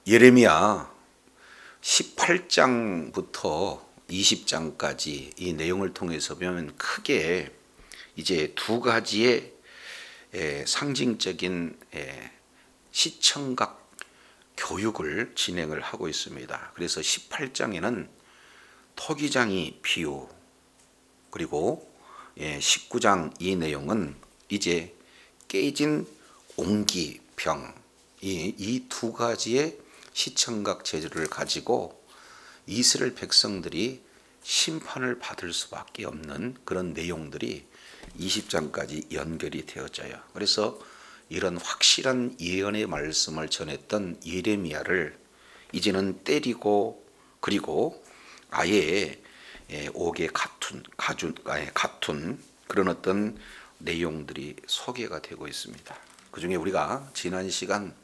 예레미야 18장부터 20장까지 이 내용을 통해서 보면 크게 이제 두 가지의 상징적인 시청각 교육을 진행을 하고 있습니다. 그래서 18장에는 토기장이 비유, 그리고 19장 이 내용은 이제 깨진 옹기병, 이 두 가지의 시청각 재질을 가지고 이스라엘 백성들이 심판을 받을 수밖에 없는 그런 내용들이 20장까지 연결이 되어져요. 그래서 이런 확실한 예언의 말씀을 전했던 예레미야를 이제는 때리고, 그리고 아예 옥에 가둔 그런 어떤 내용들이 소개가 되고 있습니다. 그 중에 우리가 지난 시간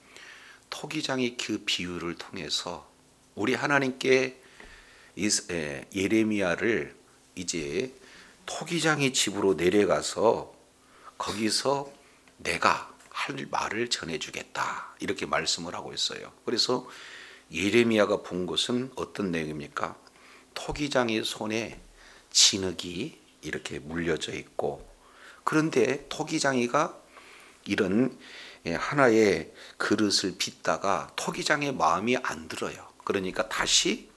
토기장의 그 비유를 통해서 우리 하나님께 예레미야를 이제 토기장의 집으로 내려가서 거기서 내가 할 말을 전해주겠다 이렇게 말씀을 하고 있어요. 그래서 예레미야가 본 것은 어떤 내용입니까? 토기장의 손에 진흙이 이렇게 물려져 있고, 그런데 토기장이가 이런 하나의 그릇을 빚다가 토기장의 마음이 안 들어요. 그러니까 다시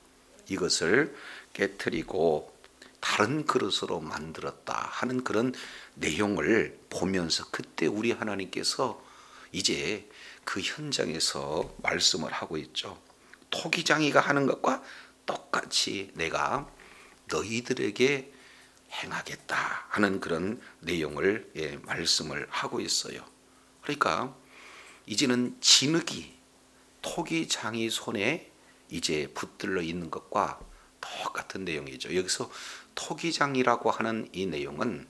이것을 깨트리고 다른 그릇으로 만들었다 하는 그런 내용을 보면서 그때 우리 하나님께서 이제 그 현장에서 말씀을 하고 있죠. 토기장이가 하는 것과 똑같이 내가 너희들에게 행하겠다 하는 그런 내용을 말씀을 하고 있어요. 그러니까 이제는 진흙이 토기장이 손에 이제 붙들려 있는 것과 똑같은 내용이죠. 여기서 토기장이라고 하는 이 내용은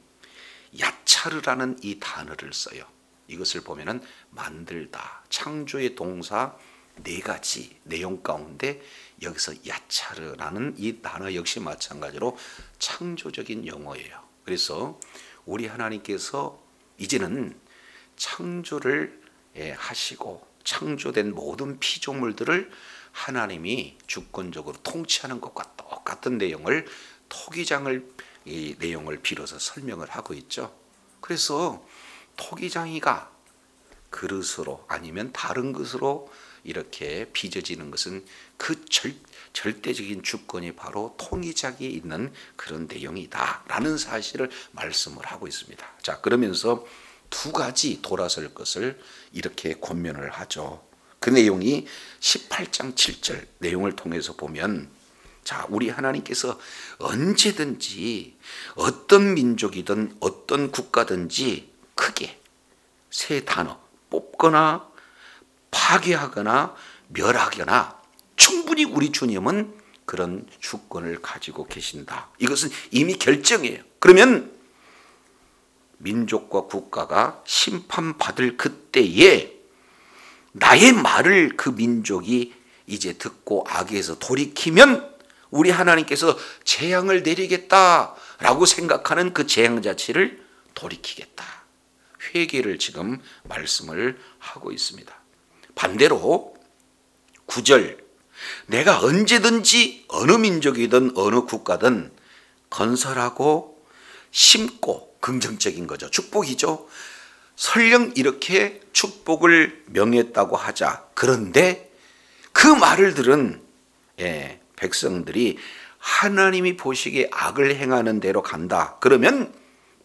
야차르라는 이 단어를 써요. 이것을 보면은 만들다, 창조의 동사 네 가지 내용 가운데 여기서 야차르라는 이 단어 역시 마찬가지로 창조적인 용어예요. 그래서 우리 하나님께서 이제는 창조를 하시고 창조된 모든 피조물들을 하나님이 주권적으로 통치하는 것과 똑같은 내용을 토기장을 이 내용을 빌어서 설명을 하고 있죠. 그래서 토기장이가 그릇으로 아니면 다른 것으로 이렇게 빚어지는 것은 그 절대적인 주권이 바로 토기장에 있는 그런 내용이다라는 사실을 말씀을 하고 있습니다. 자, 그러면서 두 가지 돌아설 것을 이렇게 권면을 하죠. 그 내용이 18장 7절 내용을 통해서 보면, 자, 우리 하나님께서 언제든지 어떤 민족이든 어떤 국가든지 크게 세 단어 뽑거나 파괴하거나 멸하거나 충분히 우리 주님은 그런 주권을 가지고 계신다. 이것은 이미 결정이에요. 그러면 민족과 국가가 심판받을 그때에 나의 말을 그 민족이 이제 듣고 악에서 돌이키면 우리 하나님께서 재앙을 내리겠다라고 생각하는 그 재앙 자체를 돌이키겠다. 회개를 지금 말씀을 하고 있습니다. 반대로 9절, 내가 언제든지 어느 민족이든 어느 국가든 건설하고 심고, 긍정적인 거죠. 축복이죠. 설령 이렇게 축복을 명했다고 하자. 그런데 그 말을 들은 백성들이 하나님이 보시기에 악을 행하는 대로 간다. 그러면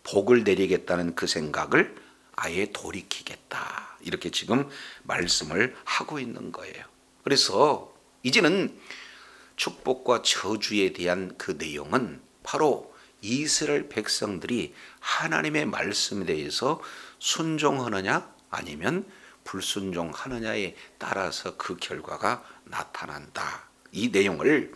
복을 내리겠다는 그 생각을 아예 돌이키겠다. 이렇게 지금 말씀을 하고 있는 거예요. 그래서 이제는 축복과 저주에 대한 그 내용은 바로 이스라엘 백성들이 하나님의 말씀에 대해서 순종하느냐 아니면 불순종하느냐에 따라서 그 결과가 나타난다. 이 내용을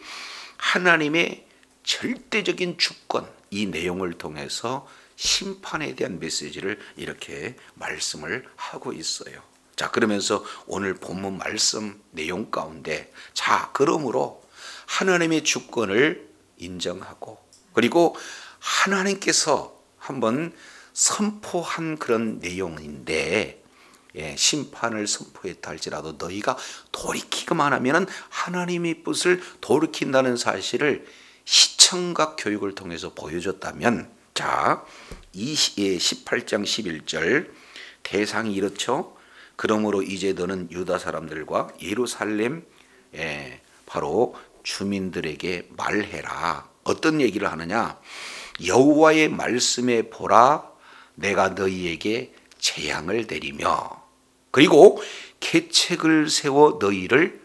하나님의 절대적인 주권, 이 내용을 통해서 심판에 대한 메시지를 이렇게 말씀을 하고 있어요. 자, 그러면서 오늘 본문 말씀 내용 가운데, 자, 그러므로 하나님의 주권을 인정하고, 그리고 하나님께서 한번 선포한 그런 내용인데, 심판을 선포했다 할지라도 너희가 돌이키기만 하면은 하나님의 뜻을 돌이킨다는 사실을 시청각 교육을 통해서 보여줬다면, 자, 18장 11절 대상이 이렇죠. 그러므로 이제 너는 유다 사람들과 예루살렘 바로 주민들에게 말해라. 어떤 얘기를 하느냐? 여호와의 말씀에 보라, 내가 너희에게 재앙을 내리며 그리고 계책을 세워 너희를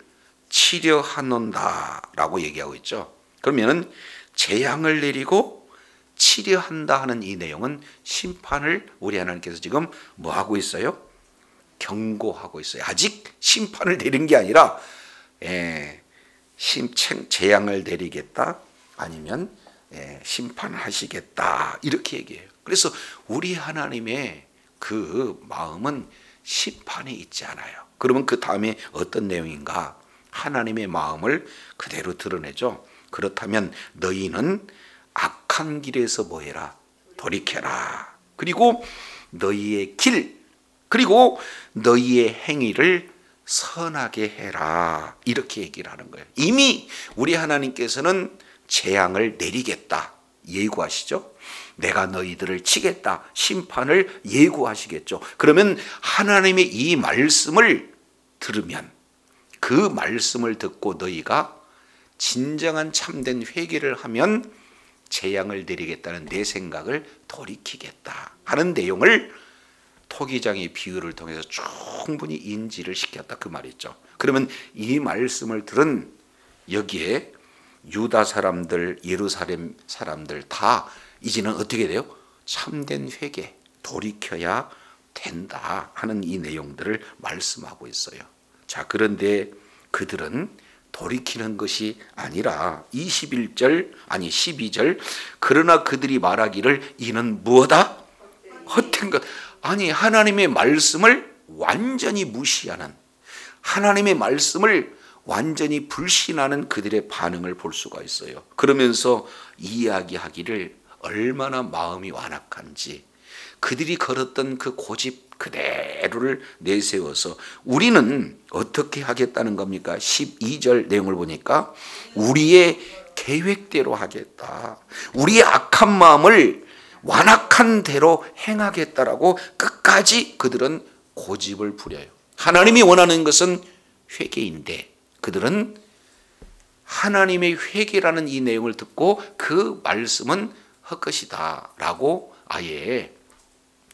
치려하노다 라고 얘기하고 있죠. 그러면 재앙을 내리고 치려한다 하는 이 내용은 심판을 우리 하나님께서 지금 뭐 하고 있어요? 경고하고 있어요. 아직 심판을 내린 게 아니라 재앙을 내리겠다, 아니면 심판하시겠다, 이렇게 얘기해요. 그래서 우리 하나님의 그 마음은 심판에 있지 않아요. 그러면 그 다음에 어떤 내용인가? 하나님의 마음을 그대로 드러내죠. 그렇다면 너희는 악한 길에서 뭐해라? 돌이켜라. 그리고 너희의 길, 그리고 너희의 행위를 선하게 해라. 이렇게 얘기를 하는 거예요. 이미 우리 하나님께서는 재앙을 내리겠다 예고하시죠. 내가 너희들을 치겠다, 심판을 예고하시겠죠. 그러면 하나님의 이 말씀을 들으면, 그 말씀을 듣고 너희가 진정한 참된 회개를 하면 재앙을 내리겠다는 내 생각을 돌이키겠다 하는 내용을 토기장의 비유를 통해서 충분히 인지를 시켰다, 그 말이죠. 그러면 이 말씀을 들은 여기에 유다 사람들, 예루살렘 사람들 다 이제는 어떻게 돼요? 참된 회개, 돌이켜야 된다 하는 이 내용들을 말씀하고 있어요. 자, 그런데 그들은 돌이키는 것이 아니라 12절 그러나 그들이 말하기를 이는 무엇다? 헛된 것. 아니, 하나님의 말씀을 완전히 무시하는, 하나님의 말씀을 완전히 불신하는 그들의 반응을 볼 수가 있어요. 그러면서 이야기하기를 얼마나 마음이 완악한지, 그들이 걸었던 그 고집 그대로를 내세워서 우리는 어떻게 하겠다는 겁니까? 12절 내용을 보니까 우리의 계획대로 하겠다, 우리의 악한 마음을 완악한 대로 행하겠다라고 끝까지 그들은 고집을 부려요. 하나님이 원하는 것은 회개인데 그들은 하나님의 회개라는 이 내용을 듣고 그 말씀은 헛것이다 라고 아예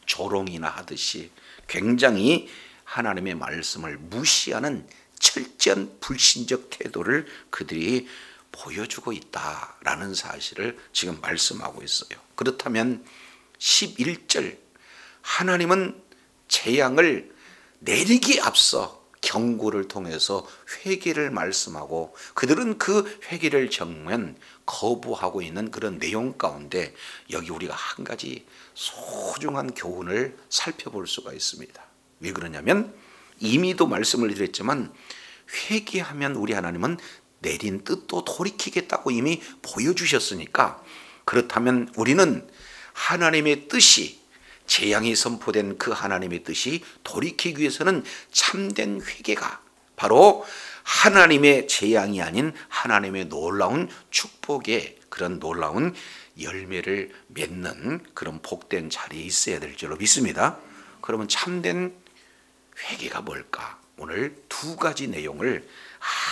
조롱이나 하듯이 굉장히 하나님의 말씀을 무시하는 철저한 불신적 태도를 그들이 보여주고 있다라는 사실을 지금 말씀하고 있어요. 그렇다면 11절, 하나님은 재앙을 내리기에 앞서 경고를 통해서 회개를 말씀하고 그들은 그 회개를 정면 거부하고 있는 그런 내용 가운데 여기 우리가 한 가지 소중한 교훈을 살펴볼 수가 있습니다. 왜 그러냐면 이미도 말씀을 드렸지만 회개하면 우리 하나님은 내린 뜻도 돌이키겠다고 이미 보여주셨으니까, 그렇다면 우리는 하나님의 뜻이, 재앙이 선포된 그 하나님의 뜻이 돌이키기 위해서는 참된 회개가 바로 하나님의 재앙이 아닌 하나님의 놀라운 축복의 그런 놀라운 열매를 맺는 그런 복된 자리에 있어야 될 줄로 믿습니다. 그러면 참된 회개가 뭘까? 오늘 두 가지 내용을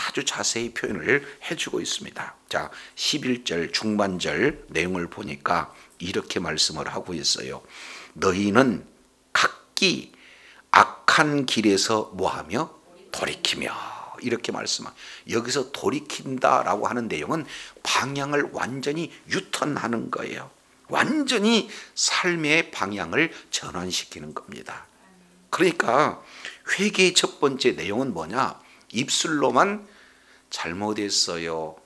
아주 자세히 표현을 해주고 있습니다. 자, 11절 중반절 내용을 보니까 이렇게 말씀을 하고 있어요. 너희는 각기 악한 길에서 뭐하며? 돌이키며. 이렇게 말씀하고, 여기서 돌이킨다라고 하는 내용은 방향을 완전히 유턴하는 거예요. 완전히 삶의 방향을 전환시키는 겁니다. 그러니까 회개의 첫 번째 내용은 뭐냐? 입술로만 잘못했어요,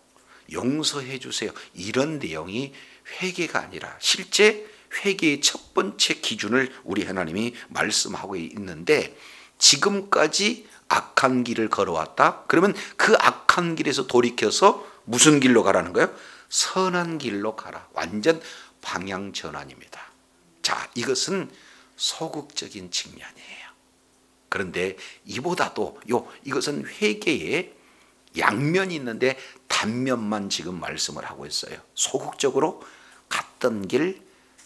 용서해 주세요, 이런 내용이 회개가 아니라 실제 회개의 첫 번째 기준을 우리 하나님이 말씀하고 있는데, 지금까지 악한 길을 걸어왔다? 그러면 그 악한 길에서 돌이켜서 무슨 길로 가라는 거예요? 선한 길로 가라. 완전 방향 전환입니다. 자, 이것은 소극적인 측면이에요. 그런데 이보다도 이것은 회개의 양면이 있는데 단면만 지금 말씀을 하고 있어요. 소극적으로 갔던 길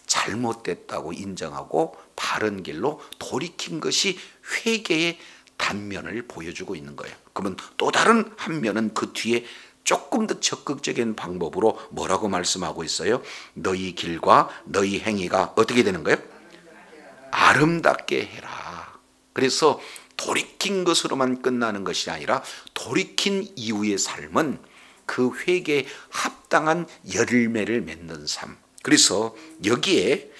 잘못됐다고 인정하고 바른 길로 돌이킨 것이 회개의 단면을 보여주고 있는 거예요. 그러면 또 다른 한 면은 그 뒤에 조금 더 적극적인 방법으로 뭐라고 말씀하고 있어요? 너희 길과 너희 행위가 어떻게 되는 거예요? 아름답게 해라. 그래서 돌이킨 것으로만 끝나는 것이 아니라 돌이킨 이후의 삶은 그 회개에 합당한 열매를 맺는 삶. 그래서 여기에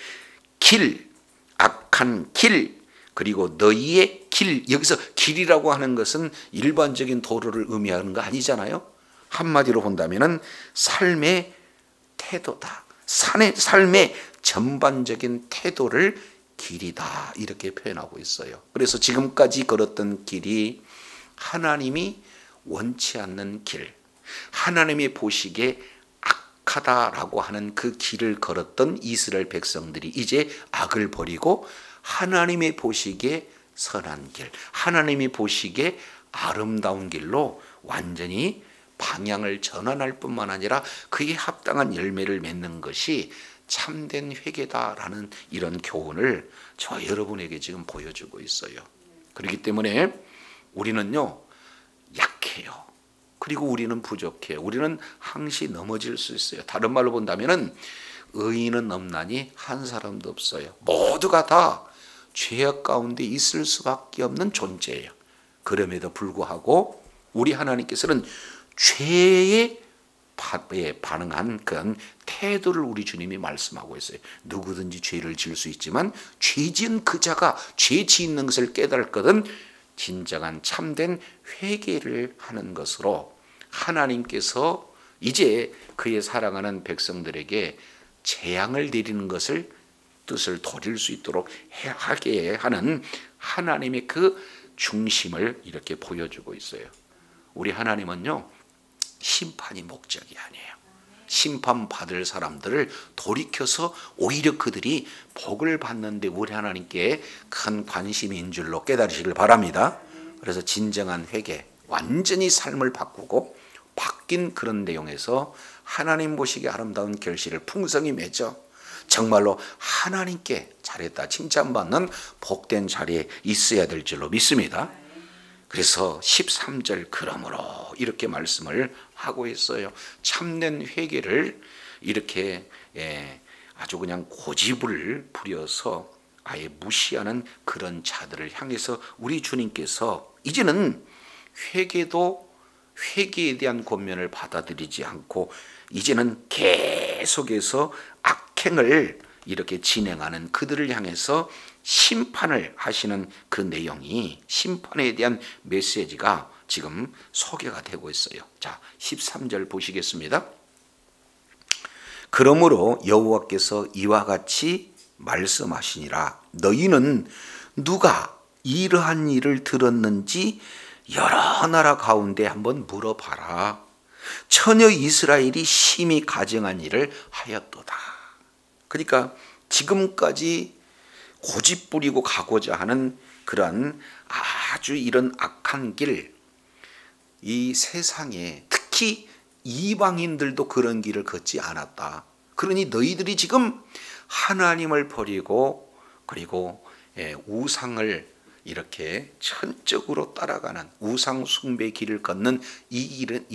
길, 악한 길, 그리고 너희의 길, 여기서 길이라고 하는 것은 일반적인 도로를 의미하는 거 아니잖아요. 한마디로 본다면은 삶의 태도다. 삶의 전반적인 태도를 길이다, 이렇게 표현하고 있어요. 그래서 지금까지 걸었던 길이 하나님이 원치 않는 길, 하나님이 보시기에 악하다라고 하는 그 길을 걸었던 이스라엘 백성들이 이제 악을 버리고 하나님이 보시기에 선한 길, 하나님이 보시기에 아름다운 길로 완전히 방향을 전환할 뿐만 아니라 그에 합당한 열매를 맺는 것이 참된 회개다라는 이런 교훈을 저 여러분에게 지금 보여주고 있어요. 그렇기 때문에 우리는요, 약해요. 그리고 우리는 부족해요. 우리는 항시 넘어질 수 있어요. 다른 말로 본다면은 의인은 없나니 한 사람도 없어요. 모두가 다 죄악 가운데 있을 수밖에 없는 존재예요. 그럼에도 불구하고 우리 하나님께서는 죄에 반응한 그런 태도를 우리 주님이 말씀하고 있어요. 누구든지 죄를 지을 수 있지만 죄 지은 그 자가 죄 짓는 것을 깨달거든 진정한 참된 회개를 하는 것으로 하나님께서 이제 그의 사랑하는 백성들에게 재앙을 내리는 것을 뜻을 돌릴 수 있도록 하게 하는 하나님의 그 중심을 이렇게 보여주고 있어요. 우리 하나님은요, 심판이 목적이 아니에요. 심판받을 사람들을 돌이켜서 오히려 그들이 복을 받는데 우리 하나님께 큰 관심인 줄로 깨달으시길 바랍니다. 그래서 진정한 회개, 완전히 삶을 바꾸고 바뀐 그런 내용에서 하나님 보시기에 아름다운 결실을 풍성히 맺어 정말로 하나님께 잘했다 칭찬받는 복된 자리에 있어야 될 줄로 믿습니다. 그래서 13절 그러므로 이렇게 말씀을 하고 있어요. 참된 회개를 이렇게 아주 그냥 고집을 부려서 아예 무시하는 그런 자들을 향해서 우리 주님께서 이제는 회개에 대한 권면을 받아들이지 않고 이제는 계속해서 악행을 이렇게 진행하는 그들을 향해서 심판을 하시는 그 내용이, 심판에 대한 메시지가 지금 소개가 되고 있어요. 자, 13절 보시겠습니다. 그러므로 여호와께서 이와 같이 말씀하시니라. 너희는 누가 이러한 일을 들었는지 여러 나라 가운데 한번 물어봐라. 처녀 이스라엘이 심히 가증한 일을 하였도다. 그러니까 지금까지 고집 부리고 가고자 하는 그런 아주 이런 악한 길, 이 세상에 특히 이방인들도 그런 길을 걷지 않았다. 그러니 너희들이 지금 하나님을 버리고 그리고 우상을 이렇게 천적으로 따라가는 우상 숭배 길을 걷는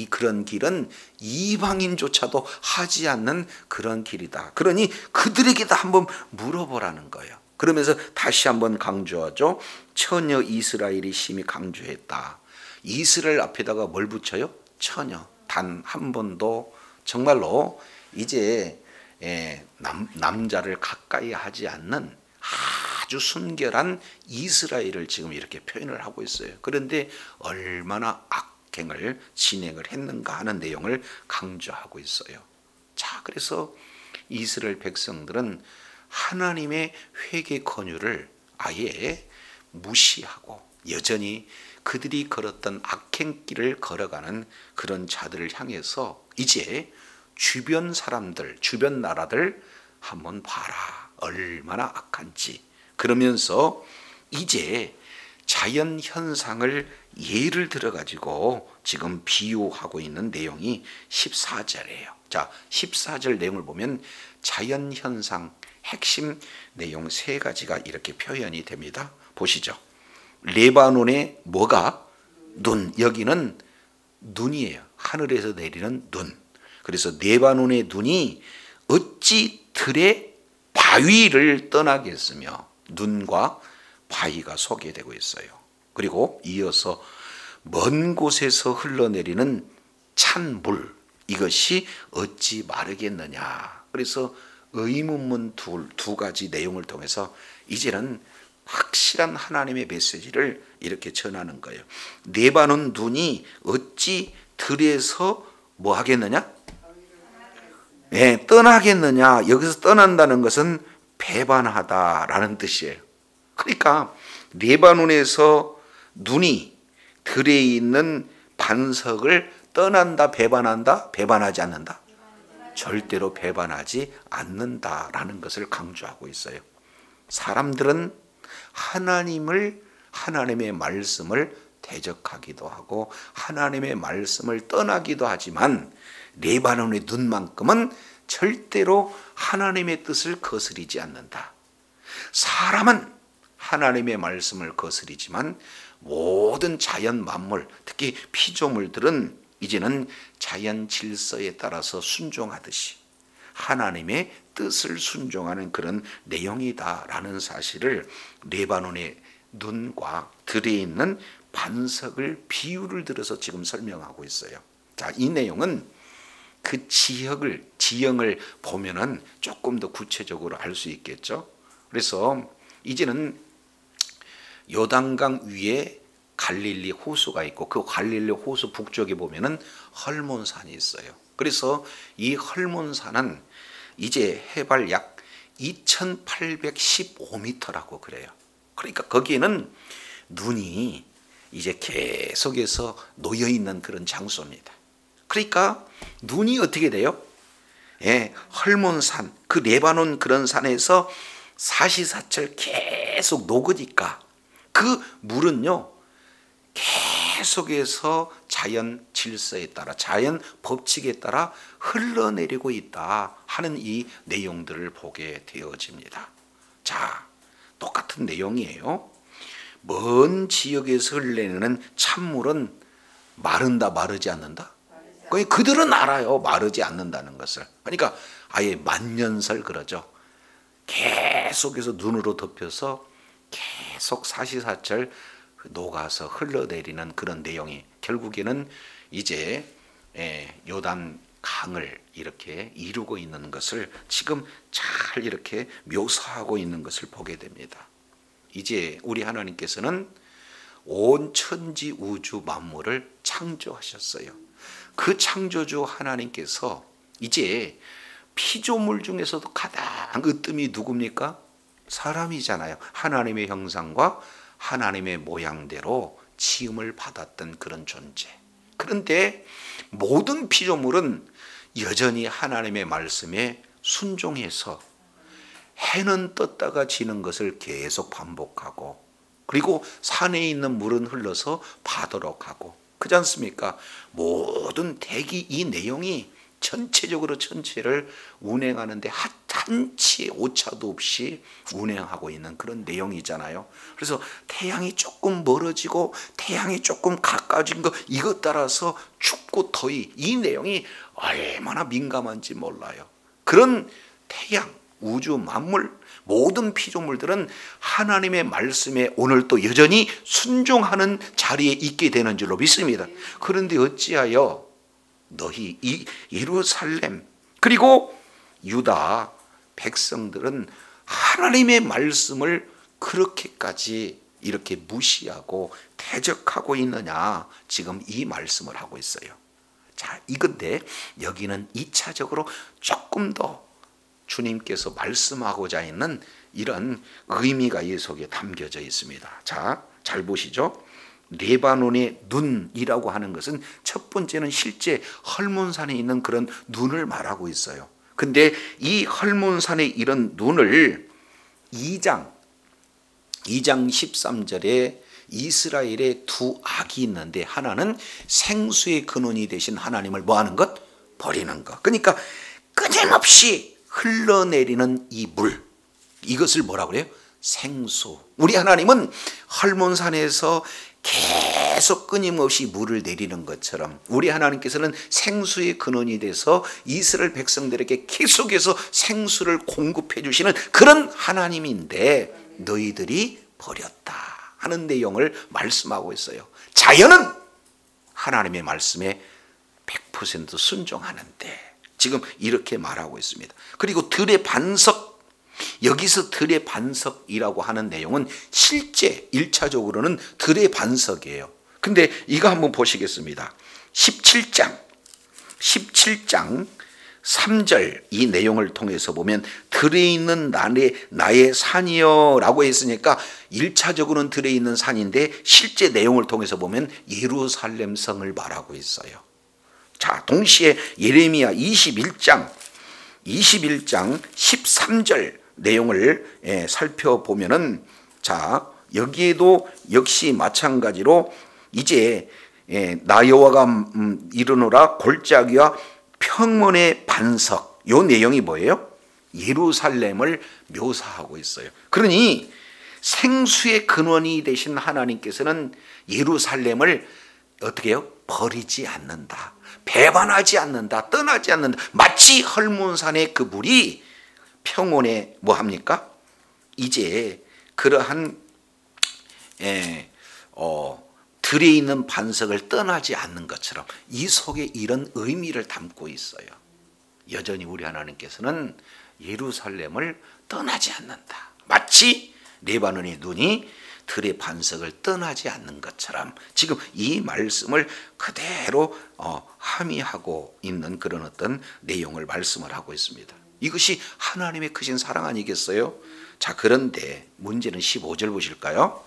그런 길은 이방인조차도 하지 않는 그런 길이다. 그러니 그들에게도 한번 물어보라는 거예요. 그러면서 다시 한번 강조하죠. 처녀 이스라엘이 심히 강조했다. 이스라엘 앞에다가 뭘 붙여요? 처녀. 단 한 번도 정말로 이제 남자를 가까이 하지 않는 아주 순결한 이스라엘을 지금 이렇게 표현을 하고 있어요. 그런데 얼마나 악행을 진행을 했는가 하는 내용을 강조하고 있어요. 자, 그래서 이스라엘 백성들은 하나님의 회개 권유를 아예 무시하고 여전히 그들이 걸었던 악행길을 걸어가는 그런 자들을 향해서 이제 주변 사람들, 주변 나라들 한번 봐라. 얼마나 악한지. 그러면서 이제 자연 현상을 예를 들어 가지고 지금 비유하고 있는 내용이 14절이에요. 자, 14절 내용을 보면 자연 현상 핵심 내용 세 가지가 이렇게 표현이 됩니다. 보시죠. 레바논의 뭐가? 눈. 여기는 눈이에요. 하늘에서 내리는 눈. 그래서 레바논의 눈이 어찌 들의 바위를 떠나겠으며, 눈과 바위가 소개되고 있어요. 그리고 이어서 먼 곳에서 흘러내리는 찬 물, 이것이 어찌 마르겠느냐. 그래서 의문문 두 가지 내용을 통해서 이제는 확실한 하나님의 메시지를 이렇게 전하는 거예요. 레바논 눈이 어찌 들에서 뭐 하겠느냐? 네, 떠나겠느냐. 여기서 떠난다는 것은 배반하다라는 뜻이에요. 그러니까 레바논에서 눈이 들에 있는 반석을 떠난다, 배반한다, 배반하지 않는다? 절대로 배반하지 않는다라는 것을 강조하고 있어요. 사람들은 하나님의 말씀을 대적하기도 하고 하나님의 말씀을 떠나기도 하지만 레바논의 눈만큼은 절대로 하나님의 뜻을 거스리지 않는다. 사람은 하나님의 말씀을 거스리지만 모든 자연 만물, 특히 피조물들은 이제는 자연 질서에 따라서 순종하듯이 하나님의 뜻을 순종하는 그런 내용이다라는 사실을 레바논의 눈과 들에 있는 반석을 비유를 들어서 지금 설명하고 있어요. 자, 이 내용은 그 지형을 보면은 조금 더 구체적으로 알 수 있겠죠. 그래서 이제는 요단강 위에 갈릴리 호수가 있고 그 갈릴리 호수 북쪽에 보면은 헐몬산이 있어요. 그래서 이 헐몬산은 이제 해발 약 2815m라고 그래요. 그러니까 거기에는 눈이 이제 계속해서 놓여 있는 그런 장소입니다. 그러니까 눈이 어떻게 돼요? 예, 헐몬산, 그 레바논 그런 산에서 사시사철 계속 녹으니까 그 물은요 계속해서 자연 질서에 따라 자연 법칙에 따라 흘러내리고 있다 하는 이 내용들을 보게 되어집니다. 자, 똑같은 내용이에요. 먼 지역에서 흘러내리는 찬물은 마른다, 마르지 않는다? 그들은 알아요, 마르지 않는다는 것을. 그러니까 아예 만년설 그러죠. 계속해서 눈으로 덮여서 계속 사시사철 녹아서 흘러내리는 그런 내용이 결국에는 이제 요단 강을 이렇게 이루고 있는 것을 지금 잘 이렇게 묘사하고 있는 것을 보게 됩니다. 이제 우리 하나님께서는 온 천지 우주 만물을 창조하셨어요. 그 창조주 하나님께서 이제 피조물 중에서도 가장 으뜸이 누굽니까? 사람이잖아요. 하나님의 형상과 하나님의 모양대로 지음을 받았던 그런 존재. 그런데 모든 피조물은 여전히 하나님의 말씀에 순종해서 해는 떴다가 지는 것을 계속 반복하고, 그리고 산에 있는 물은 흘러서 바다로 가고, 그렇지 않습니까? 모든 대기 이 내용이 전체적으로 전체를 운행하는데 한치의 오차도 없이 운행하고 있는 그런 내용이잖아요. 그래서 태양이 조금 멀어지고 태양이 조금 가까워진 거, 이것 따라서 춥고 더위, 이 내용이 얼마나 민감한지 몰라요. 그런 태양, 우주 만물, 모든 피조물들은 하나님의 말씀에 오늘도 여전히 순종하는 자리에 있게 되는 줄로 믿습니다. 그런데 어찌하여 너희 이 예루살렘 그리고 유다 백성들은 하나님의 말씀을 그렇게까지 이렇게 무시하고 대적하고 있느냐, 지금 이 말씀을 하고 있어요. 자, 이건데 여기는 2차적으로 조금 더 주님께서 말씀하고자 있는 이런 의미가 이 속에 담겨져 있습니다. 자, 잘 보시죠. 레바논의 눈이라고 하는 것은 첫 번째는 실제 헐몬산에 있는 그런 눈을 말하고 있어요. 근데 이 헐몬산의 이런 눈을 2장 13절에 이스라엘에 두 악이 있는데 하나는 생수의 근원이 되신 하나님을 뭐하는 것? 버리는 것. 그러니까 끊임없이 흘러내리는 이 물, 이것을 뭐라고 그래요? 생수. 우리 하나님은 헐몬산에서 계속 끊임없이 물을 내리는 것처럼 우리 하나님께서는 생수의 근원이 돼서 이스라엘 백성들에게 계속해서 생수를 공급해 주시는 그런 하나님인데 너희들이 버렸다 하는 내용을 말씀하고 있어요. 자연은 하나님의 말씀에 100% 순종하는데 지금 이렇게 말하고 있습니다. 그리고 들의 반석, 여기서 들의 반석이라고 하는 내용은 실제 1차적으로는 들의 반석이에요. 근데 이거 한번 보시겠습니다. 17장 3절 이 내용을 통해서 보면 들에 있는 나의 산이여 라고 했으니까 1차적으로는 들에 있는 산인데 실제 내용을 통해서 보면 예루살렘 성을 말하고 있어요. 자, 동시에 예레미야 21장 13절 내용을 살펴보면은 자, 여기에도 역시 마찬가지로 이제 나 여호와가 이르노라 골짜기와 평원의 반석, 요 내용이 뭐예요? 예루살렘을 묘사하고 있어요. 그러니 생수의 근원이 되신 하나님께서는 예루살렘을 어떻게 해요? 버리지 않는다, 배반하지 않는다, 떠나지 않는다. 마치 헐몬산의 그 물이 평온에 뭐 합니까? 이제 그러한 들에 있는 반석을 떠나지 않는 것처럼 이 속에 이런 의미를 담고 있어요. 여전히 우리 하나님께서는 예루살렘을 떠나지 않는다. 마치 레바논의 눈이 들의 반석을 떠나지 않는 것처럼 지금 이 말씀을 그대로 함의하고 있는 그런 어떤 내용을 말씀을 하고 있습니다. 이것이 하나님의 크신 사랑 아니겠어요? 자, 그런데 문제는 15절 보실까요?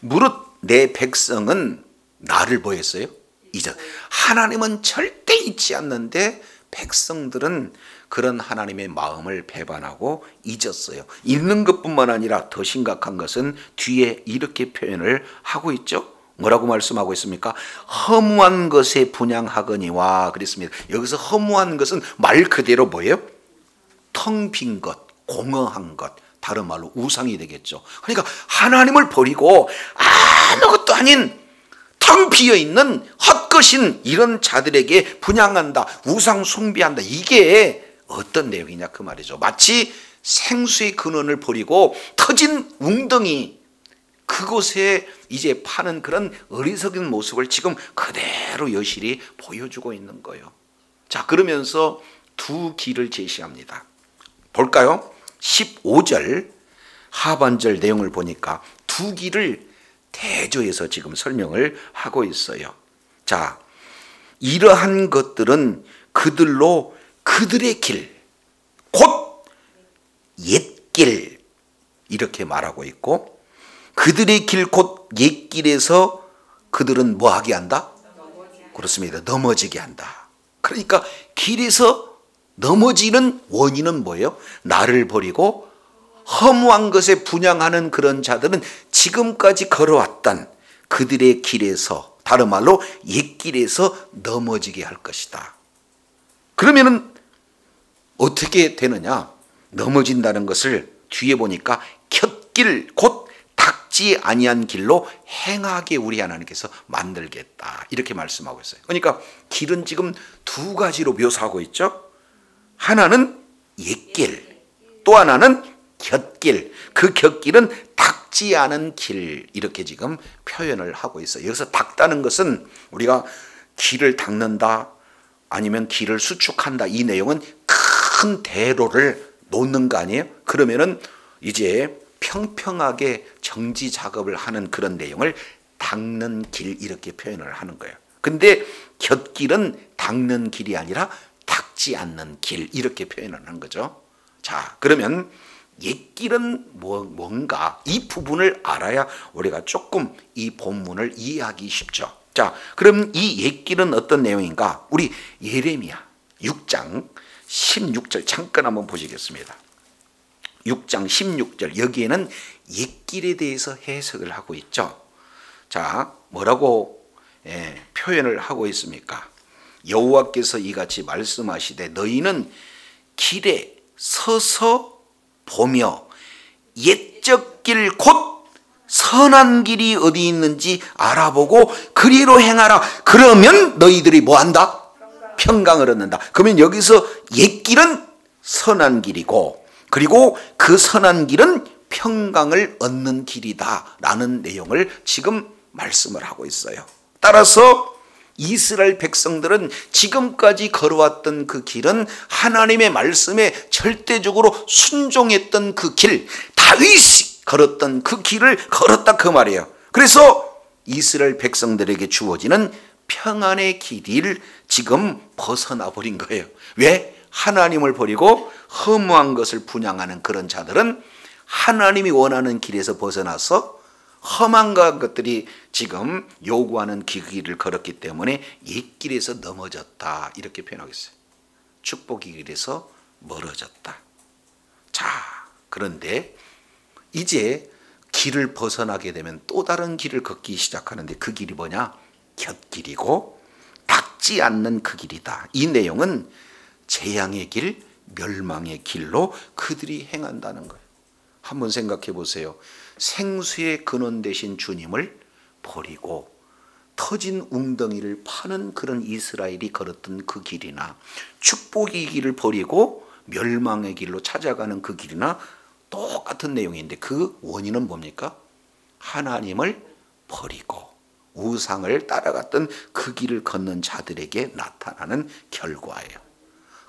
무릇 내 백성은 나를 뭐 했어요? 잊었. 하나님은 절대 잊지 않는데 백성들은 그런 하나님의 마음을 배반하고 잊었어요. 잊는 것뿐만 아니라 더 심각한 것은 뒤에 이렇게 표현을 하고 있죠. 뭐라고 말씀하고 있습니까? 허무한 것에 분향하거니와 그랬습니다. 여기서 허무한 것은 말 그대로 뭐예요? 텅 빈 것, 공허한 것, 다른 말로 우상이 되겠죠. 그러니까 하나님을 버리고 아무것도 아닌 텅 비어있는 헛것인 이런 자들에게 분향한다, 우상 숭배한다. 이게 어떤 내용이냐 그 말이죠. 마치 생수의 근원을 버리고 터진 웅덩이 그곳에 이제 파는 그런 어리석은 모습을 지금 그대로 여실히 보여주고 있는 거예요. 자, 그러면서 두 길을 제시합니다. 볼까요? 15절 하반절 내용을 보니까 두 길을 대조해서 지금 설명을 하고 있어요. 자, 이러한 것들은 그들로 그들의 길, 곧 옛길 이렇게 말하고 있고 그들의 길 곧 옛길에서 그들은 뭐하게 한다? 그렇습니다. 넘어지게 한다. 그러니까 길에서 넘어지는 원인은 뭐예요? 나를 버리고 허무한 것에 분향하는 그런 자들은 지금까지 걸어왔던 그들의 길에서, 다른 말로 옛길에서 넘어지게 할 것이다. 그러면은 어떻게 되느냐? 넘어진다는 것을 뒤에 보니까 곁길 곧 닦지 아니한 길로 행하게 우리 하나님께서 만들겠다 이렇게 말씀하고 있어요. 그러니까 길은 지금 두 가지로 묘사하고 있죠. 하나는 옛길, 또 하나는 곁길. 그 곁길은 닦지 않은 길 이렇게 지금 표현을 하고 있어요. 여기서 닦다는 것은 우리가 길을 닦는다 아니면 길을 수축한다 이 내용은 큰 대로를 놓는 거 아니에요? 그러면은 이제 평평하게 정지 작업을 하는 그런 내용을 닦는 길 이렇게 표현을 하는 거예요. 근데 곁길은 닦는 길이 아니라 닦지 않는 길 이렇게 표현을 하는 거죠. 자, 그러면 옛길은 뭔가 이 부분을 알아야 우리가 조금 이 본문을 이해하기 쉽죠. 자, 그럼 이 옛길은 어떤 내용인가? 우리 예레미야 6장 16절 잠깐 한번 보시겠습니다. 6장 16절 여기에는 옛길에 대해서 해석을 하고 있죠. 자, 뭐라고 표현을 하고 있습니까? 여호와께서 이같이 말씀하시되 너희는 길에 서서 보며 옛적 길 곧 선한 길이 어디 있는지 알아보고 그리로 행하라. 그러면 너희들이 뭐한다? 평강을 얻는다. 그러면 여기서 옛길은 선한 길이고 그리고 그 선한 길은 평강을 얻는 길이다 라는 내용을 지금 말씀을 하고 있어요. 따라서 이스라엘 백성들은 지금까지 걸어왔던 그 길은 하나님의 말씀에 절대적으로 순종했던 그 길, 다윗이 걸었던 그 길을 걸었다 그 말이에요. 그래서 이스라엘 백성들에게 주어지는 평안의 길을 지금 벗어나 버린 거예요. 왜? 하나님을 버리고 허무한 것을 분향하는 그런 자들은 하나님이 원하는 길에서 벗어나서 험한 것들이 지금 요구하는 길을 걸었기 때문에 옛길에서 넘어졌다 이렇게 표현하고 있어요. 축복의 길에서 멀어졌다. 자, 그런데 이제 길을 벗어나게 되면 또 다른 길을 걷기 시작하는데 그 길이 뭐냐? 곁길이고 닿지 않는 그 길이다. 이 내용은 재앙의 길, 멸망의 길로 그들이 행한다는 거예요. 한번 생각해 보세요. 생수의 근원 되신 주님을 버리고 터진 웅덩이를 파는 그런 이스라엘이 걸었던 그 길이나 축복의 길을 버리고 멸망의 길로 찾아가는 그 길이나 똑같은 내용인데 그 원인은 뭡니까? 하나님을 버리고 우상을 따라갔던 그 길을 걷는 자들에게 나타나는 결과예요.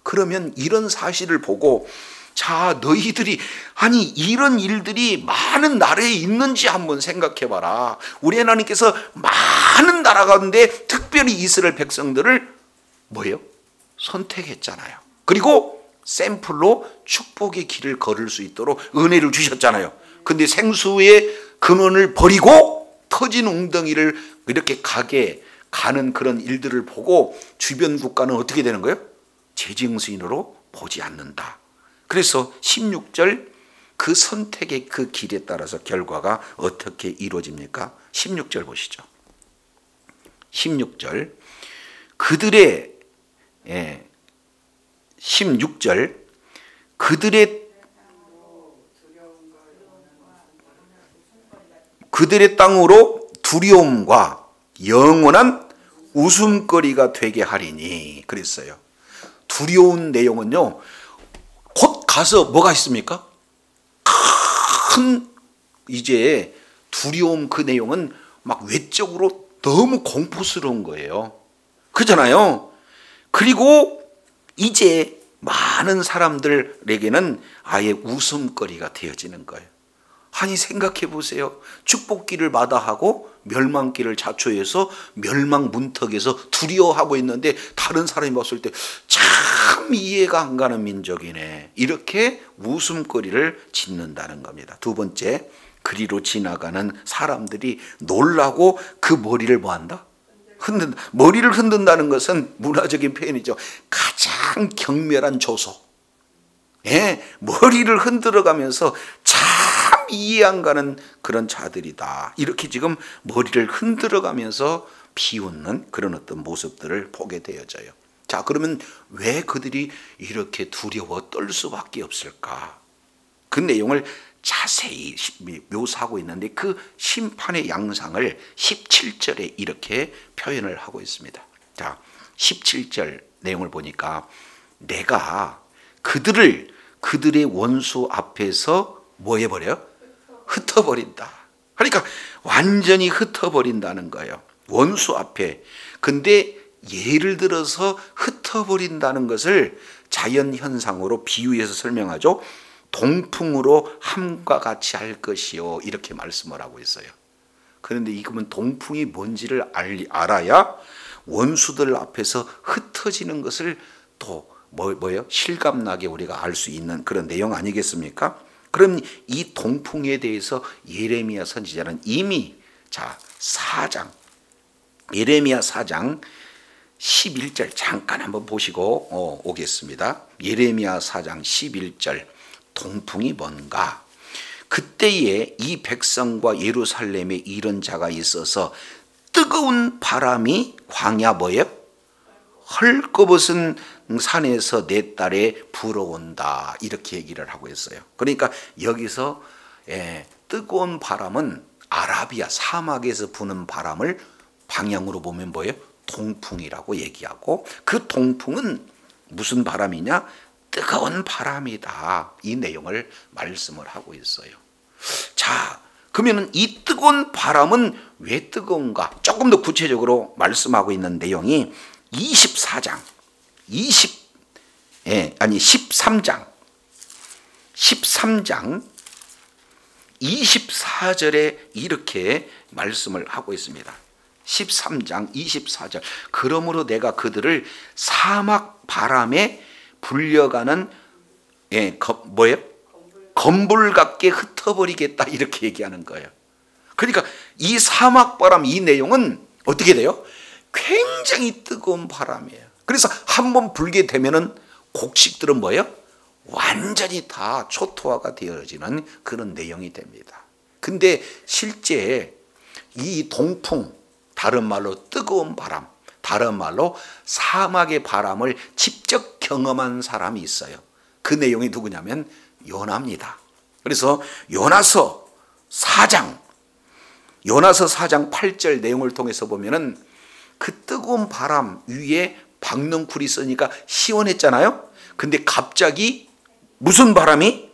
그러면 이런 사실을 보고 자, 너희들이 아니 이런 일들이 많은 나라에 있는지 한번 생각해 봐라. 우리 하나님께서 많은 나라 가운데 특별히 이스라엘 백성들을 뭐예요? 선택했잖아요. 그리고 샘플로 축복의 길을 걸을 수 있도록 은혜를 주셨잖아요. 근데 생수의 근원을 버리고 터진 웅덩이를 이렇게 가는 그런 일들을 보고 주변 국가는 어떻게 되는 거예요? 재증수인으로 보지 않는다. 그래서 16절 그 선택의 그 길에 따라서 결과가 어떻게 이루어집니까? 16절 보시죠. 16절 그들의 16절 그들의 땅으로 두려움과 영원한 웃음거리가 되게 하리니 그랬어요. 두려운 내용은요. 곧 가서 뭐가 있습니까? 큰 이제 두려움 그 내용은 막 외적으로 너무 공포스러운 거예요. 그렇잖아요. 그리고 이제 많은 사람들에게는 아예 웃음거리가 되어지는 거예요. 아니 생각해 보세요. 축복기를 마다하고 멸망기를 자초해서 멸망 문턱에서 두려워하고 있는데 다른 사람이 봤을 때 참 이해가 안 가는 민족이네. 이렇게 웃음거리를 짓는다는 겁니다. 두 번째, 그리로 지나가는 사람들이 놀라고 그 머리를 뭐한다? 흔든다. 머리를 흔든다는 것은 문화적인 표현이죠. 가장 경멸한 조소. 머리를 흔들어가면서 참 이해 안 가는 그런 자들이다. 이렇게 지금 머리를 흔들어가면서 비웃는 그런 어떤 모습들을 보게 되어져요. 자, 그러면 왜 그들이 이렇게 두려워 떨 수밖에 없을까? 그 내용을 자세히 묘사하고 있는데 그 심판의 양상을 17절에 이렇게 표현을 하고 있습니다. 자, 17절 내용을 보니까 내가 그들의 원수 앞에서 뭐 해버려요? 흩어버린다. 그러니까 완전히 흩어버린다는 거예요. 원수 앞에. 근데 예를 들어서 흩어버린다는 것을 자연현상으로 비유해서 설명하죠. 동풍으로 함과 같이 할 것이요. 이렇게 말씀을 하고 있어요. 그런데 이거는 동풍이 뭔지를 알아야 원수들 앞에서 흩어지는 것을 또 뭐예요? 실감나게 우리가 알 수 있는 그런 내용 아니겠습니까? 그럼 이 동풍에 대해서 예레미야 선지자는 이미 자 4장 예레미야 4장 11절 잠깐 한번 보시고 오겠습니다. 예레미야 4장 11절 동풍이 뭔가? 그때에 이 백성과 예루살렘에 이른 자가 있어서 뜨거운 바람이 광야 뭐예요? 헐거벗은 산에서 내 딸에 불어온다, 이렇게 얘기를 하고 있어요. 그러니까 여기서 뜨거운 바람은 아라비아 사막에서 부는 바람을 방향으로 보면 뭐예요? 동풍이라고 얘기하고, 그 동풍은 무슨 바람이냐? 뜨거운 바람이다, 이 내용을 말씀을 하고 있어요. 자, 그러면 이 뜨거운 바람은 왜 뜨거운가? 조금 더 구체적으로 말씀하고 있는 내용이 13장 24절에 이렇게 말씀을 하고 있습니다. 13장 24절. 그러므로 내가 그들을 사막 바람에 불려가는 건불 같게 흩어버리겠다, 이렇게 얘기하는 거예요. 그러니까 이 사막 바람, 이 내용은 어떻게 돼요? 굉장히 뜨거운 바람이에요. 그래서 한번 불게 되면은 곡식들은 뭐예요? 완전히 다 초토화가 되어지는 그런 내용이 됩니다. 근데 실제 이 동풍, 다른 말로 뜨거운 바람, 다른 말로 사막의 바람을 직접 경험한 사람이 있어요. 그 내용이 누구냐면 요나입니다. 그래서 요나서 4장 8절 내용을 통해서 보면은 그 뜨거운 바람 위에 박넝쿨이 있으니까 시원했잖아요. 근데 갑자기 무슨 바람이?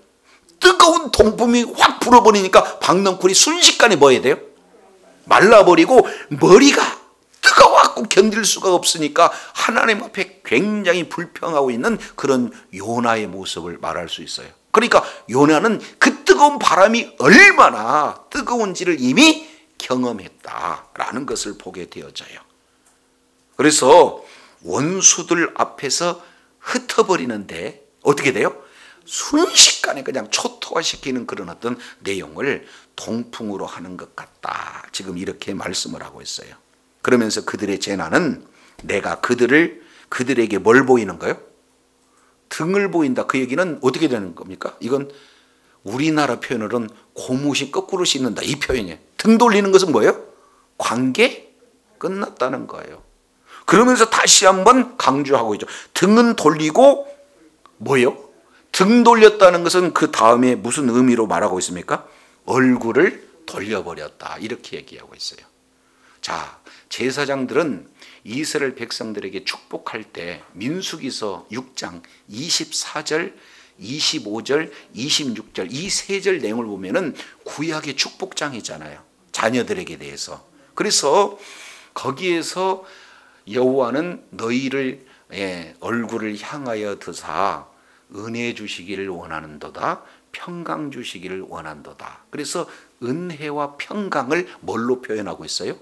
뜨거운 동풍이 확 불어버리니까 박넝쿨이 순식간에 뭐 해야 돼요? 말라버리고 머리가 뜨거워갖고 견딜 수가 없으니까 하나님 앞에 굉장히 불평하고 있는 그런 요나의 모습을 말할 수 있어요. 그러니까 요나는 그 뜨거운 바람이 얼마나 뜨거운지를 이미 경험했다라는 것을 보게 되어져요. 그래서 원수들 앞에서 흩어버리는데 어떻게 돼요? 순식간에 그냥 초토화시키는 그런 어떤 내용을 동풍으로 하는 것 같다, 지금 이렇게 말씀을 하고 있어요. 그러면서 그들의 재난은 내가 그들에게 뭘 보이는 거예요? 등을 보인다. 그 얘기는 어떻게 되는 겁니까? 이건 우리나라 표현으로는 고무신 거꾸로 씻는다, 이 표현이에요. 등 돌리는 것은 뭐예요? 관계 끝났다는 거예요. 그러면서 다시 한번 강조하고 있죠. 등은 돌리고 뭐예요? 등 돌렸다는 것은 그 다음에 무슨 의미로 말하고 있습니까? 얼굴을 돌려버렸다, 이렇게 얘기하고 있어요. 자, 제사장들은 이스라엘 백성들에게 축복할 때 민수기서 6장 24절, 25절, 26절 이 세 절 내용을 보면은 구약의 축복장이잖아요, 자녀들에게 대해서. 그래서 거기에서 여호와는 너희를 얼굴을 향하여 드사 은혜 주시기를 원하는도다, 평강 주시기를 원한도다. 그래서 은혜와 평강을 뭘로 표현하고 있어요?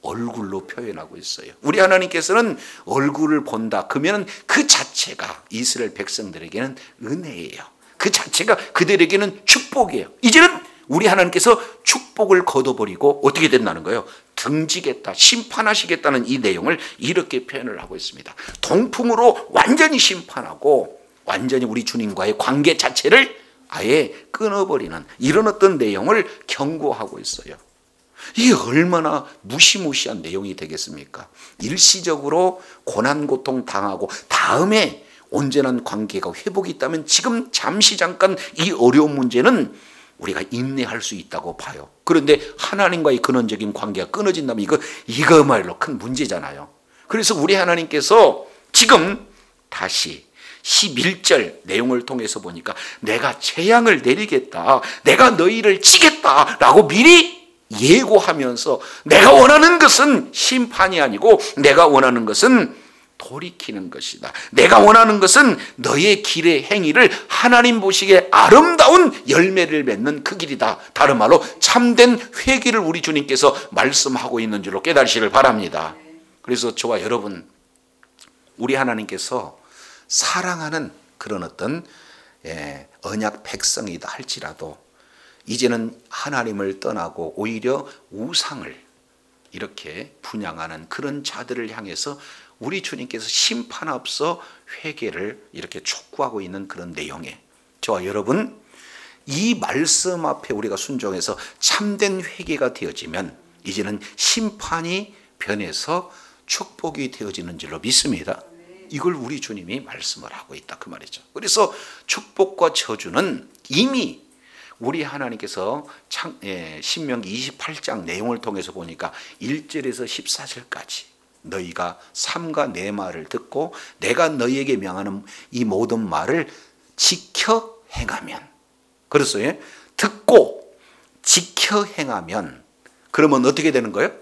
얼굴로 표현하고 있어요. 우리 하나님께서는 얼굴을 본다 그러면 그 자체가 이스라엘 백성들에게는 은혜예요. 그 자체가 그들에게는 축복이에요. 이제는 우리 하나님께서 축복을 거둬버리고 어떻게 된다는 거예요? 등지겠다, 심판하시겠다는 이 내용을 이렇게 표현을 하고 있습니다. 동풍으로 완전히 심판하고 완전히 우리 주님과의 관계 자체를 아예 끊어버리는 이런 어떤 내용을 경고하고 있어요. 이게 얼마나 무시무시한 내용이 되겠습니까? 일시적으로 고난 고통 당하고 다음에 온전한 관계가 회복이 있다면 지금 잠시 잠깐 이 어려운 문제는 우리가 인내할 수 있다고 봐요. 그런데 하나님과의 근원적인 관계가 끊어진다면 이거말로 큰 문제잖아요. 그래서 우리 하나님께서 지금 다시 11절 내용을 통해서 보니까 내가 재앙을 내리겠다, 내가 너희를 치겠다라고 미리 예고하면서 내가 원하는 것은 심판이 아니고 내가 원하는 것은 돌이키는 것이다. 내가 원하는 것은 너의 길의 행위를 하나님 보시기에 아름다운 열매를 맺는 그 길이다. 다른 말로 참된 회개를 우리 주님께서 말씀하고 있는 줄로 깨달으시길 바랍니다. 그래서 저와 여러분, 우리 하나님께서 사랑하는 그런 어떤 언약 백성이다 할지라도 이제는 하나님을 떠나고 오히려 우상을 이렇게 분양하는 그런 자들을 향해서 우리 주님께서 심판 앞서 회개를 이렇게 촉구하고 있는 그런 내용에 저와 여러분 이 말씀 앞에 우리가 순종해서 참된 회개가 되어지면 이제는 심판이 변해서 축복이 되어지는 줄로 믿습니다. 이걸 우리 주님이 말씀을 하고 있다 그 말이죠. 그래서 축복과 저주는 이미 우리 하나님께서 신명기 28장 내용을 통해서 보니까 1절에서 14절까지 너희가 삼가 내 말을 듣고 내가 너희에게 명하는 이 모든 말을 지켜 행하면, 그랬어요. 듣고 지켜 행하면 그러면 어떻게 되는 거예요?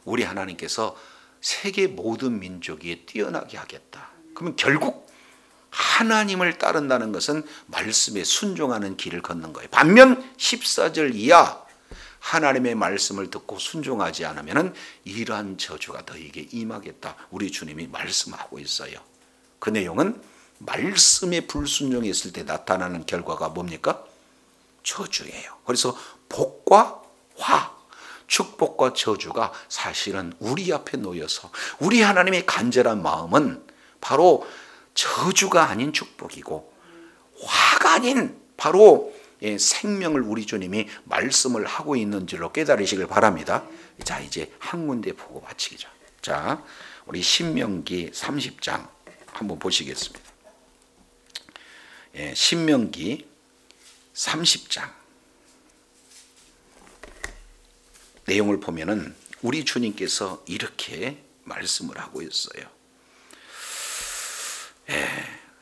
우리 하나님께서 세계 모든 민족이 뛰어나게 하겠다. 그러면 결국 하나님을 따른다는 것은 말씀에 순종하는 길을 걷는 거예요. 반면 14절 이하 하나님의 말씀을 듣고 순종하지 않으면 이러한 저주가 너희에게 임하겠다. 우리 주님이 말씀하고 있어요. 그 내용은 말씀에 불순종했을 때 나타나는 결과가 뭡니까? 저주예요. 그래서 복과 화, 축복과 저주가 사실은 우리 앞에 놓여서 우리 하나님의 간절한 마음은 바로 저주가 아닌 축복이고 화가 아닌 바로 생명을 우리 주님이 말씀을 하고 있는 줄로 깨달으시길 바랍니다. 자, 이제 한 군데 보고 마치기죠. 자, 우리 신명기 30장 한번 보시겠습니다. 신명기 30장 내용을 보면은 우리 주님께서 이렇게 말씀을 하고 있어요.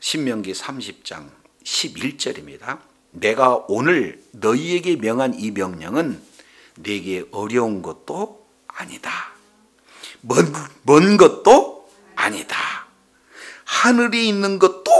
신명기 30장 11절입니다. 내가 오늘 너희에게 명한 이 명령은 내게 어려운 것도 아니다. 먼 것도 아니다. 하늘에 있는 것도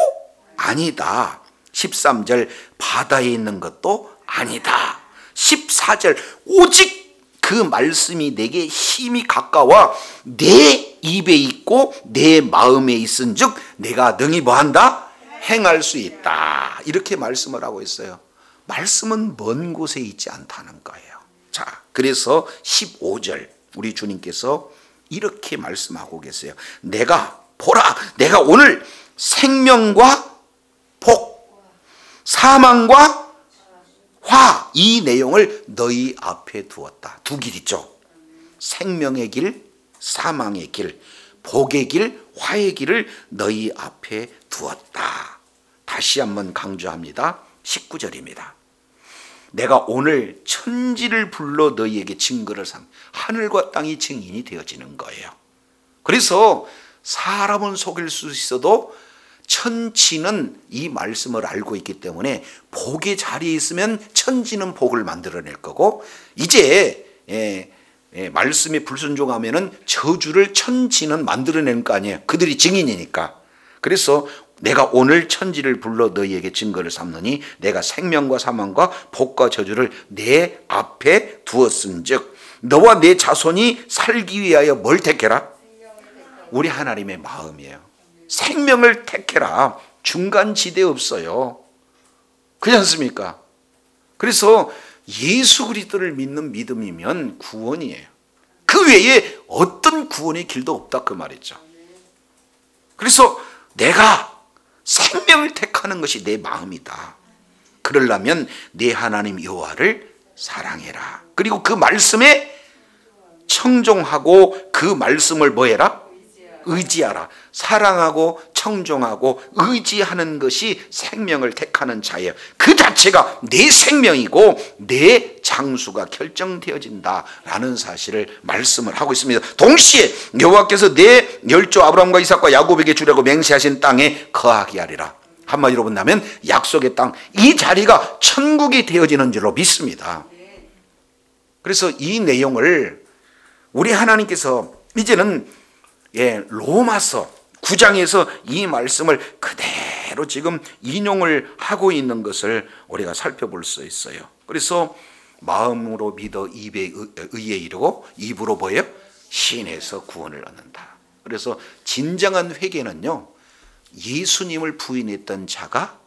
아니다. 13절 바다에 있는 것도 아니다. 14절 오직 그 말씀이 내게 힘이 가까워 내 입에 있고 내 마음에 있은즉 내가 능히 뭐한다? 행할 수 있다. 이렇게 말씀을 하고 있어요. 말씀은 먼 곳에 있지 않다는 거예요. 자, 그래서 15절 우리 주님께서 이렇게 말씀하고 계세요. 내가 보라, 내가 오늘 생명과 복, 사망과 화, 이 내용을 너희 앞에 두었다. 두 길 있죠. 생명의 길, 사망의 길, 복의 길, 화의 길을 너희 앞에 두었다. 다시 한번 강조합니다. 19절입니다. 내가 오늘 천지를 불러 너희에게 증거를 삼, 하늘과 땅이 증인이 되어지는 거예요. 그래서 사람은 속일 수 있어도 천지는 이 말씀을 알고 있기 때문에 복의 자리에 있으면 천지는 복을 만들어낼 거고, 이제 말씀에 불순종하면은 저주를 천지는 만들어내는 거 아니에요. 그들이 증인이니까. 그래서 내가 오늘 천지를 불러 너희에게 증거를 삼느니 내가 생명과 사망과 복과 저주를 내 앞에 두었은즉 너와 내 자손이 살기 위하여 뭘 택해라? 우리 하나님의 마음이에요. 생명을 택해라. 중간지대 없어요. 그렇지 않습니까? 그래서 예수 그리스도를 믿는 믿음이면 구원이에요. 그 외에 어떤 구원의 길도 없다 그 말이죠. 그래서 내가 생명을 택하는 것이 내 마음이다. 그러려면 내 하나님 여호와를 사랑해라. 그리고 그 말씀에 청종하고 그 말씀을 뭐해라? 의지하라. 사랑하고 청종하고 의지하는 것이 생명을 택하는 자예요. 그 자체가 내 생명이고 내 장수가 결정되어진다라는 사실을 말씀을 하고 있습니다. 동시에 여호와께서 내 열조 아브라함과 이삭과 야곱에게 주려고 맹세하신 땅에 거하게 하리라. 한마디로 본다면 약속의 땅, 이 자리가 천국이 되어지는 줄로 믿습니다. 그래서 이 내용을 우리 하나님께서 이제는 로마서 9장에서 이 말씀을 그대로 지금 인용을 하고 있는 것을 우리가 살펴볼 수 있어요. 그래서 마음으로 믿어 입에 의에 이르고 입으로 뭐예요? 신에서 구원을 얻는다. 그래서 진정한 회개는요, 예수님을 부인했던 자가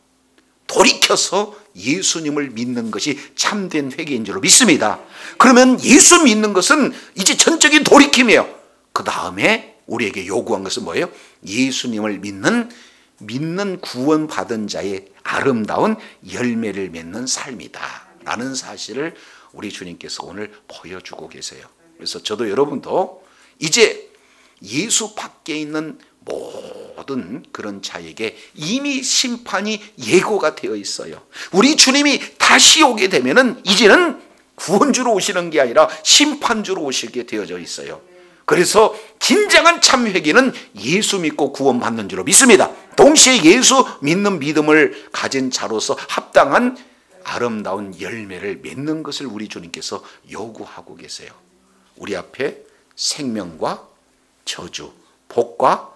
돌이켜서 예수님을 믿는 것이 참된 회개인 줄로 믿습니다. 그러면 예수 믿는 것은 이제 전적인 돌이킴이에요. 그 다음에 우리에게 요구한 것은 뭐예요? 예수님을 믿는 믿는 구원받은 자의 아름다운 열매를 맺는 삶이다 라는 사실을 우리 주님께서 오늘 보여주고 계세요. 그래서 저도 여러분도 이제 예수 밖에 있는 모든 그런 자에게 이미 심판이 예고가 되어 있어요. 우리 주님이 다시 오게 되면은 이제는 구원주로 오시는 게 아니라 심판주로 오시게 되어져 있어요. 그래서 진정한 참 회개는 예수 믿고 구원받는 줄로 믿습니다. 동시에 예수 믿는 믿음을 가진 자로서 합당한 아름다운 열매를 맺는 것을 우리 주님께서 요구하고 계세요. 우리 앞에 생명과 저주, 복과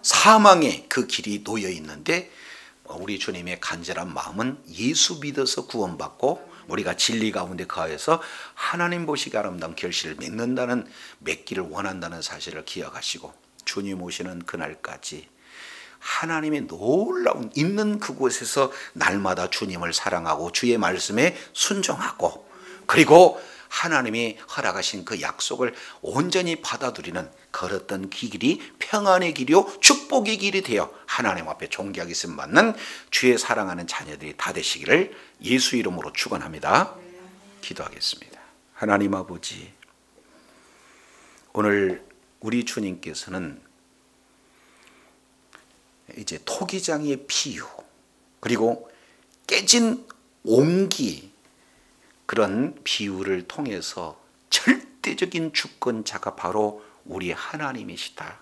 사망의 그 길이 놓여 있는데 우리 주님의 간절한 마음은 예수 믿어서 구원받고 우리가 진리 가운데 거하여서 하나님 보시기 아름다운 결실을 맺기를 원한다는 사실을 기억하시고 주님 오시는 그날까지 하나님의 놀라운 있는 그곳에서 날마다 주님을 사랑하고 주의 말씀에 순종하고 그리고 하나님이 허락하신 그 약속을 온전히 받아들이는 걸었던 길이 평안의 길이요 축복의 길이 되어 하나님 앞에 존귀하게 쓰임 받는 주의 사랑하는 자녀들이 다 되시기를 예수 이름으로 축원합니다. 기도하겠습니다. 하나님 아버지, 오늘 우리 주님께서는 이제 토기장의 비유 그리고 깨진 옹기 그런 비유를 통해서 절대적인 주권자가 바로 우리 하나님이시다.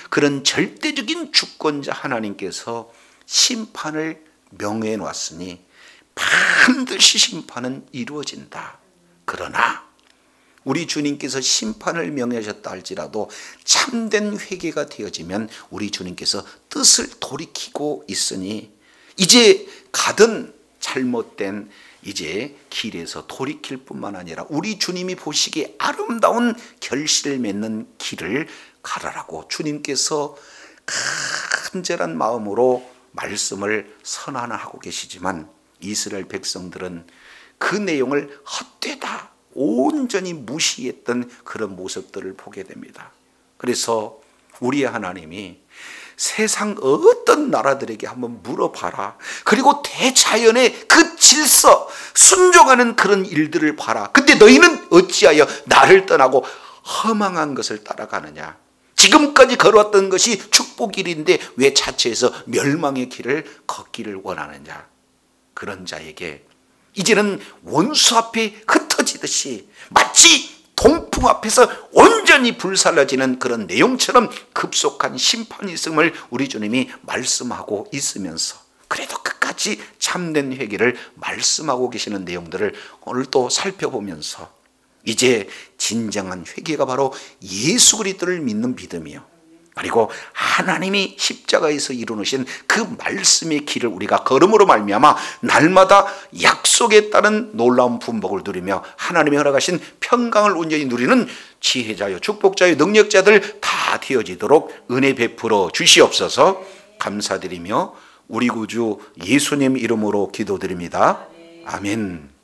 그런 절대적인 주권자 하나님께서 심판을 명해 놨으니 반드시 심판은 이루어진다. 그러나 우리 주님께서 심판을 명하셨다 할지라도 참된 회개가 되어지면 우리 주님께서 뜻을 돌이키고 있으니 이제 가든 잘못된 이제 길에서 돌이킬 뿐만 아니라 우리 주님이 보시기에 아름다운 결실을 맺는 길을 가라라고 주님께서 간절한 마음으로 말씀을 선언하고 계시지만 이스라엘 백성들은 그 내용을 헛되다 온전히 무시했던 그런 모습들을 보게 됩니다. 그래서 우리 하나님이 세상 어떤 나라들에게 한번 물어봐라. 그리고 대자연의 그 질서 순종하는 그런 일들을 봐라. 근데 너희는 어찌하여 나를 떠나고 허망한 것을 따라가느냐. 지금까지 걸어왔던 것이 축복길인데 왜 자체에서 멸망의 길을 걷기를 원하느냐. 그런 자에게 이제는 원수 앞에 흩어지듯이 마치 동풍 앞에서 온전히 불살라지는 그런 내용처럼 급속한 심판이 있음을 우리 주님이 말씀하고 있으면서 그래도 끝까지 참된 회개를 말씀하고 계시는 내용들을 오늘 또 살펴보면서 이제 진정한 회개가 바로 예수 그리스도를 믿는 믿음이요 그리고 하나님이 십자가에서 이루어놓으신 그 말씀의 길을 우리가 걸음으로 말미암아 날마다 약속에 따른 놀라운 분복을 누리며 하나님이 허락하신 평강을 온전히 누리는 지혜자요 축복자요 능력자들 다 되어지도록 은혜 베풀어 주시옵소서. 감사드리며 우리 구주 예수님 이름으로 기도드립니다. 아멘.